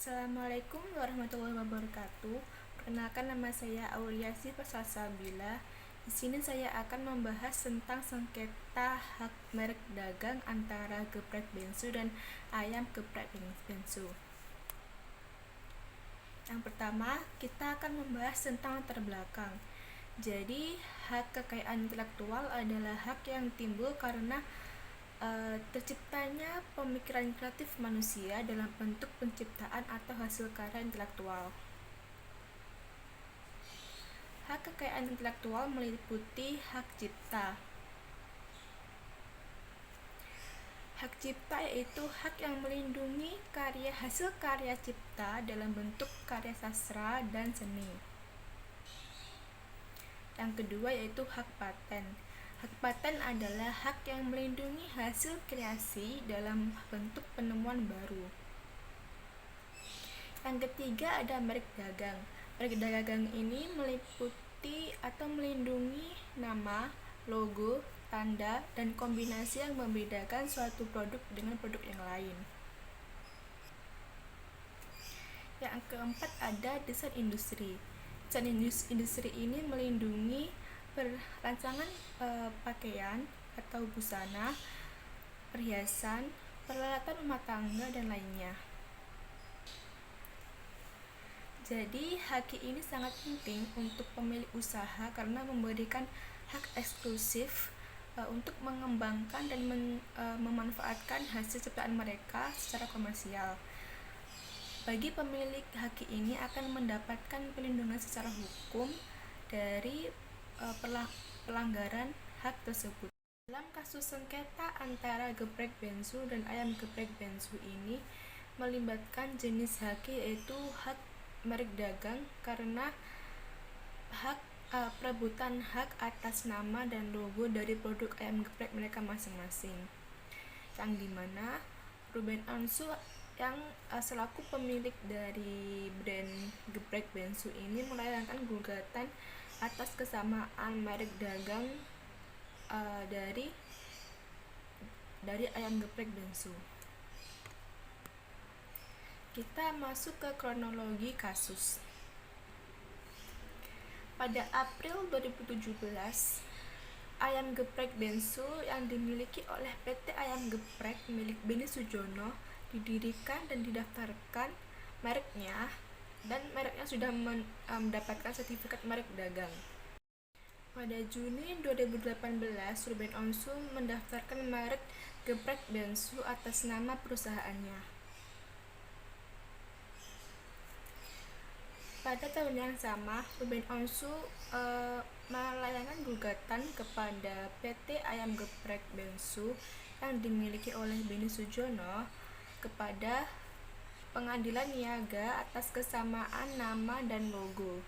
Assalamualaikum warahmatullahi wabarakatuh. Perkenalkan, nama saya Auliasi Salsabila. Di sini saya akan membahas tentang sengketa hak merek dagang antara geprek bensu dan ayam geprek bensu. Yang pertama, kita akan membahas tentang latar belakang. Jadi, hak kekayaan intelektual adalah hak yang timbul karena terciptanya pemikiran kreatif manusia dalam bentuk penciptaan atau hasil karya intelektual. Hak kekayaan intelektual meliputi hak cipta. Hak cipta yaitu hak yang melindungi hasil karya cipta dalam bentuk karya sastra dan seni. Yang kedua yaitu hak paten. Hak paten adalah hak yang melindungi hasil kreasi dalam bentuk penemuan baru. Yang ketiga ada merek dagang. Merek dagang ini meliputi atau melindungi nama, logo, tanda, dan kombinasi yang membedakan suatu produk dengan produk yang lain. Yang keempat ada desain industri. Desain industri ini melindungi rancangan pakaian atau busana, perhiasan, peralatan rumah tangga, dan lainnya. Jadi, hak ini sangat penting untuk pemilik usaha karena memberikan hak eksklusif untuk mengembangkan dan memanfaatkan hasil ciptaan mereka secara komersial. Bagi pemilik hak ini akan mendapatkan perlindungan secara hukum dari pelanggaran hak tersebut. Dalam kasus sengketa antara geprek bensu dan ayam geprek bensu ini melibatkan jenis hak yaitu hak merek dagang karena hak perebutan hak atas nama dan logo dari produk ayam geprek mereka masing-masing, yang dimana Ruben Onsu yang selaku pemilik dari brand geprek bensu ini melayangkan gugatan atas kesamaan merek dagang dari ayam geprek bensu. Kita masuk ke kronologi kasus. Pada April 2017, ayam geprek bensu yang dimiliki oleh PT Ayam Geprek milik Beni Sujono didirikan dan didaftarkan mereknya, dan mereknya sudah mendapatkan sertifikat merek dagang. Pada Juni 2018, Ruben Onsu mendaftarkan merek geprek bensu atas nama perusahaannya. Pada tahun yang sama, Ruben Onsu melayangkan gugatan kepada PT Ayam Geprek Bensu yang dimiliki oleh Beni Sujono kepada Pengadilan Niaga atas kesamaan nama dan logo.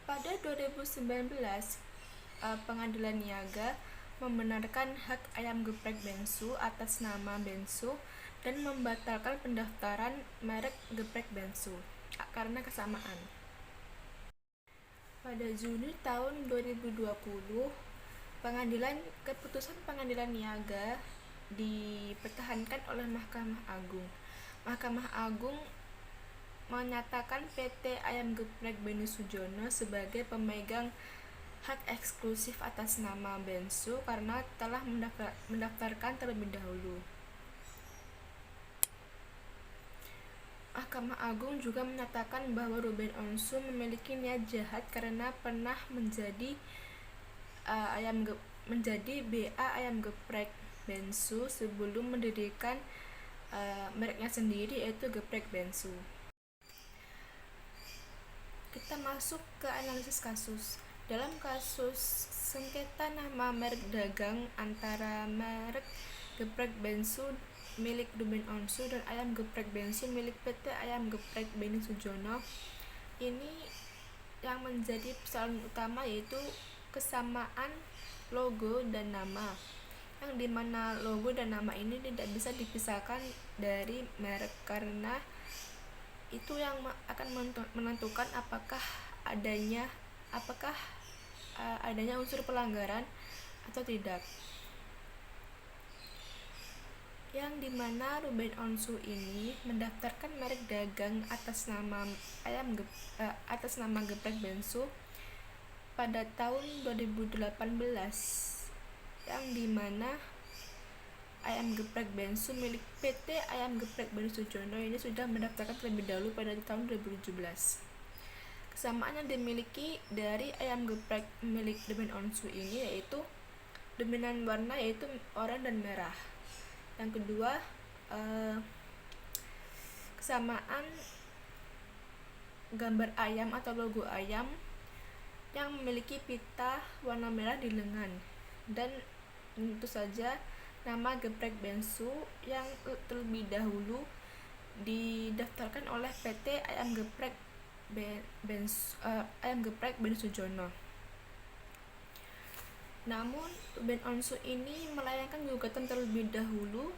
Pada 2019, Pengadilan Niaga membenarkan hak ayam geprek bensu atas nama bensu dan membatalkan pendaftaran merek geprek bensu karena kesamaan. Pada Juni tahun 2020, keputusan Pengadilan Niaga dipertahankan oleh Mahkamah Agung. Mahkamah Agung menyatakan PT Ayam Geprek Beni Sujono sebagai pemegang hak eksklusif atas nama bensu karena telah mendaftarkan terlebih dahulu. Mahkamah Agung juga menyatakan bahwa Ruben Onsu memiliki niat jahat karena pernah menjadi BA Ayam Geprek Bensu sebelum mendirikan mereknya sendiri yaitu Geprek Bensu. Kita masuk ke analisis kasus. Dalam kasus sengketa nama merek dagang antara merek geprek bensu milik Ruben Onsu dan ayam geprek bensu milik PT Ayam Geprek Beni Sujono, ini yang menjadi persoalan utama yaitu kesamaan logo dan nama, yang dimana logo dan nama ini tidak bisa dipisahkan dari merek karena itu yang akan menentukan apakah adanya unsur pelanggaran atau tidak. yang dimana Ruben Onsu ini mendaftarkan merek dagang atas nama Geprek Bensu pada tahun 2018, yang dimana ayam geprek Bensu milik PT Ayam Geprek Beni Sujono ini sudah mendaftarkan terlebih dahulu pada tahun 2017. Kesamaan yang dimiliki dari ayam geprek milik Ruben Onsu ini yaitu dominan warna yaitu oranye dan merah. Yang kedua, kesamaan gambar ayam atau logo ayam yang memiliki pita warna merah di lengan, dan tentu saja nama Geprek Bensu yang terlebih dahulu didaftarkan oleh PT Ayam Geprek Beni Sujono. Namun Ruben Onsu ini melayangkan gugatan terlebih dahulu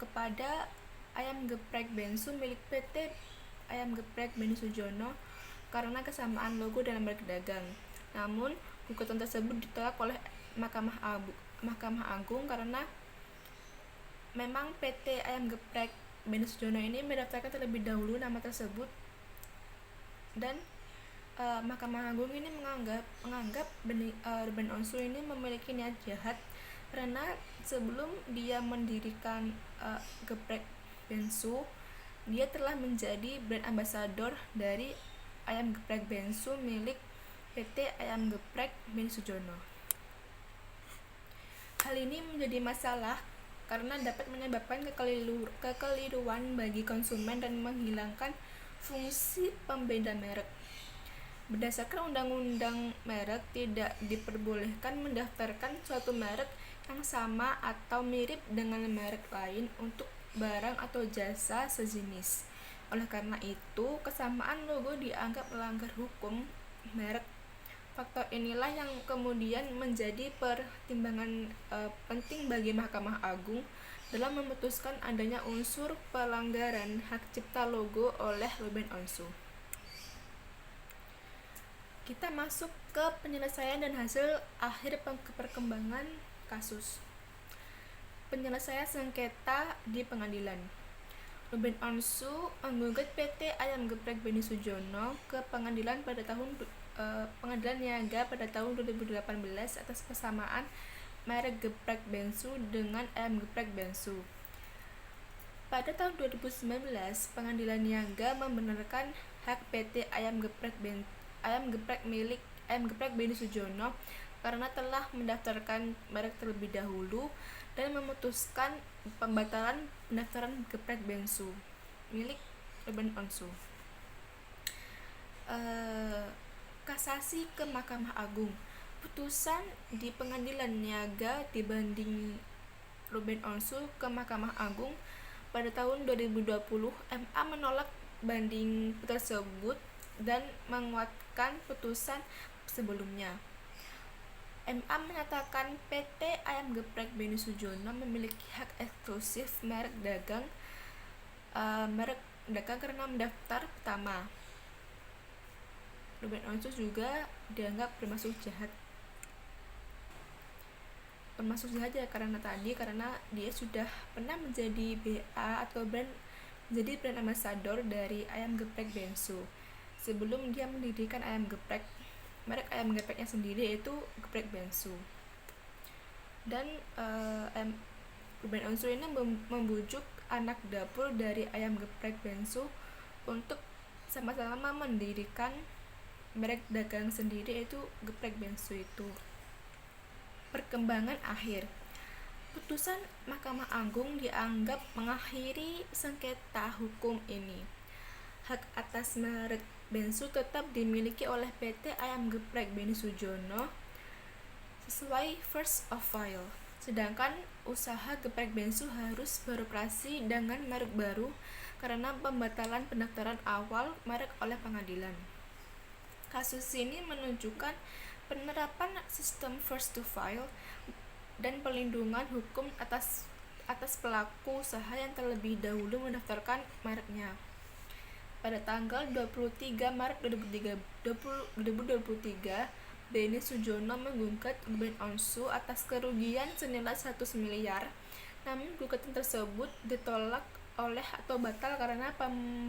kepada Ayam Geprek Bensu milik PT Ayam Geprek Beni Sujono karena kesamaan logo dan merek dagang. Namun gugatan tersebut ditolak oleh Mahkamah Agung karena memang PT Ayam Geprek Beni Sujono ini mendaftarkan terlebih dahulu nama tersebut, dan Mahkamah Agung ini menganggap Ruben Onsu ini memiliki niat jahat karena sebelum dia mendirikan Geprek Bensu, dia telah menjadi brand ambassador dari Ayam Geprek Bensu milik PT Ayam Geprek Beni Sujono. Hal ini menjadi masalah karena dapat menyebabkan kekeliruan bagi konsumen dan menghilangkan fungsi pembeda merek. Berdasarkan Undang-Undang Merek, tidak diperbolehkan mendaftarkan suatu merek yang sama atau mirip dengan merek lain untuk barang atau jasa sejenis. Oleh karena itu, kesamaan logo dianggap melanggar hukum merek. Faktor inilah yang kemudian menjadi pertimbangan penting bagi Mahkamah Agung dalam memutuskan adanya unsur pelanggaran hak cipta logo oleh Ruben Onsu. Kita masuk ke penyelesaian dan hasil akhir perkembangan kasus. Penyelesaian sengketa di pengadilan. Ruben Onsu menggugat PT Ayam Geprek Beni Sujono ke pengadilan Pengadilan Niaga pada tahun 2018 atas persamaan merek Geprek Bensu dengan Ayam Geprek Bensu. Pada tahun 2019, Pengadilan Niaga membenarkan hak PT Ayam Geprek milik Ayam Geprek Beni Sujono karena telah mendaftarkan merek terlebih dahulu dan memutuskan pembatalan pendaftaran Geprek Bensu milik Ruben Onsu. Kasasi ke Mahkamah Agung. Putusan di Pengadilan Niaga dibanding Ruben Onsu ke Mahkamah Agung pada tahun 2020, MA menolak banding tersebut dan menguatkan putusan sebelumnya. MA menyatakan PT Ayam Geprek Beni Sujono memiliki hak eksklusif merek dagang karena mendaftar pertama. Ruben Onsu juga dianggap bermaksud jahat ya karena dia sudah pernah menjadi BA atau menjadi brand ambassador dari Ayam Geprek Bensu sebelum dia mendirikan merek ayam gepreknya sendiri yaitu Geprek Bensu. Dan Ruben Onsu ini membujuk anak dapur dari Ayam Geprek Bensu untuk sama-sama mendirikan merek dagang sendiri yaitu Geprek Bensu itu. Perkembangan akhir. Putusan Mahkamah Agung dianggap mengakhiri sengketa hukum ini. Hak atas merek Bensu tetap dimiliki oleh PT Ayam Geprek Beni Sujono sesuai first of file. Sedangkan usaha Geprek Bensu harus beroperasi dengan merek baru karena pembatalan pendaftaran awal merek oleh pengadilan. Kasus ini menunjukkan penerapan sistem first to file dan pelindungan hukum atas pelaku usaha yang terlebih dahulu mendaftarkan mereknya. Pada tanggal 23 Maret 2023, Beni Sujono menggugat Ruben Onsu atas kerugian senilai 100 miliar Namun gugatan tersebut ditolak oleh atau batal karena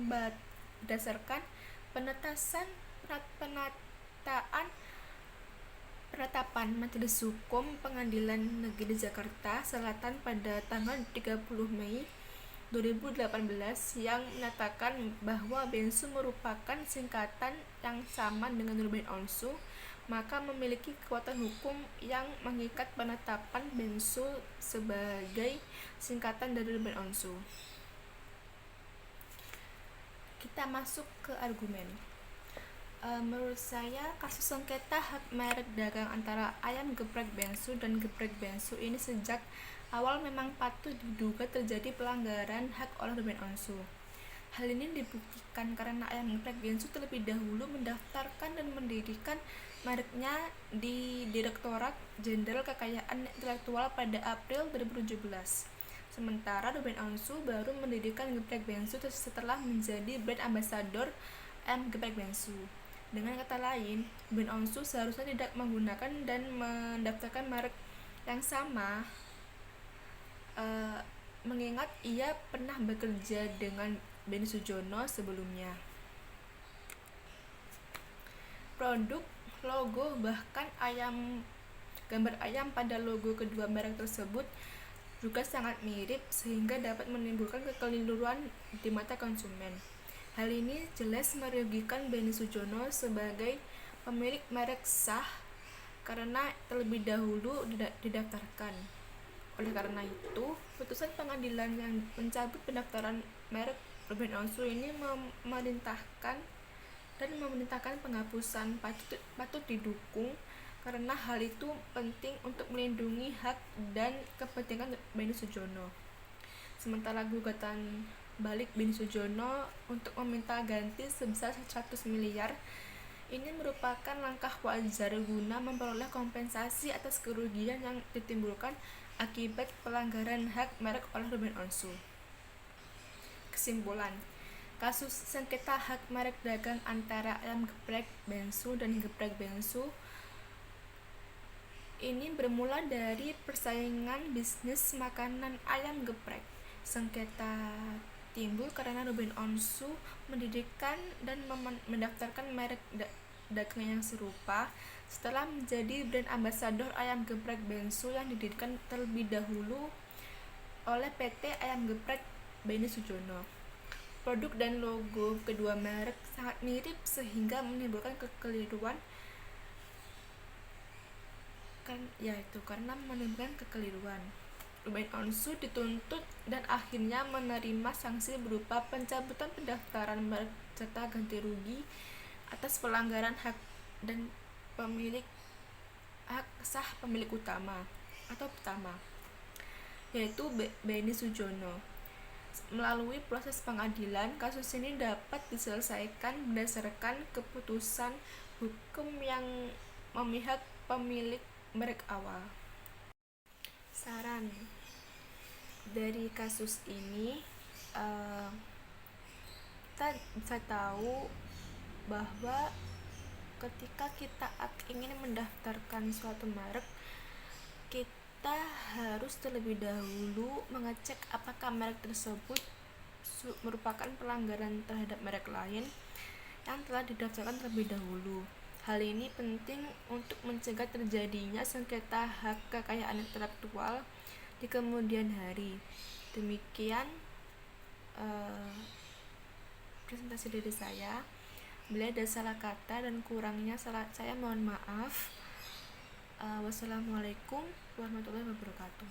berdasarkan penataan penetapan Majelis Hukum Pengadilan Negeri Jakarta Selatan pada tanggal 30 Mei 2018 yang menyatakan bahwa bensu merupakan singkatan yang sama dengan Ruben Onsu, maka memiliki kekuatan hukum yang mengikat penetapan bensu sebagai singkatan dari Ruben Onsu. Kita masuk ke argumen. Menurut saya, kasus sengketa hak merek dagang antara ayam geprek bensu dan geprek bensu ini sejak awal memang patut diduga terjadi pelanggaran hak oleh Ruben Onsu. Hal ini dibuktikan karena ayam geprek bensu terlebih dahulu mendaftarkan dan mendirikan mereknya di Direktorat Jenderal Kekayaan Intelektual pada April 2017. Sementara Ruben Onsu baru mendirikan geprek bensu setelah menjadi brand ambassador ayam geprek bensu. Dengan kata lain, Ruben Onsu seharusnya tidak menggunakan dan mendaftarkan merek yang sama, mengingat ia pernah bekerja dengan Benny Sujono sebelumnya. Produk, logo, bahkan gambar ayam pada logo kedua merek tersebut juga sangat mirip sehingga dapat menimbulkan kekeliruan di mata konsumen. Hal ini jelas merugikan Benny Sujono sebagai pemilik merek sah karena terlebih dahulu didaftarkan. Oleh karena itu, putusan pengadilan yang mencabut pendaftaran merek Ruben Onsu ini memerintahkan penghapusan patut didukung karena hal itu penting untuk melindungi hak dan kepentingan Benny Sujono. Sementara gugatan balik Benny Sujono untuk meminta ganti sebesar 100 miliar ini merupakan langkah wajar guna memperoleh kompensasi atas kerugian yang ditimbulkan akibat pelanggaran hak merek oleh Ruben Onsu. Kesimpulan, kasus sengketa hak merek dagang antara ayam geprek bensu dan geprek bensu ini bermula dari persaingan bisnis makanan ayam geprek. Sengketa timbul karena Ruben Onsu mendirikan dan mendaftarkan merek dagang yang serupa setelah menjadi brand ambassador ayam geprek bensu yang didirikan terlebih dahulu oleh PT Ayam Geprek Benny Sujono. Produk dan logo kedua merek sangat mirip sehingga menimbulkan kekeliruan karena menimbulkan kekeliruan. Ruben Onsu dituntut dan akhirnya menerima sanksi berupa pencabutan pendaftaran merek serta ganti rugi atas pelanggaran hak dan hak sah pemilik utama yaitu Benny Sujono. Melalui proses pengadilan, kasus ini dapat diselesaikan berdasarkan keputusan hukum yang memihak pemilik merek awal. Saran dari kasus ini, kita bisa tahu bahwa ketika kita ingin mendaftarkan suatu merek, kita harus terlebih dahulu mengecek apakah merek tersebut merupakan pelanggaran terhadap merek lain yang telah didaftarkan terlebih dahulu. Hal ini penting untuk mencegah terjadinya sengketa hak kekayaan intelektual di kemudian hari. Demikian presentasi dari saya. Bila ada salah kata dan kurangnya saya mohon maaf. Wassalamualaikum warahmatullahi wabarakatuh.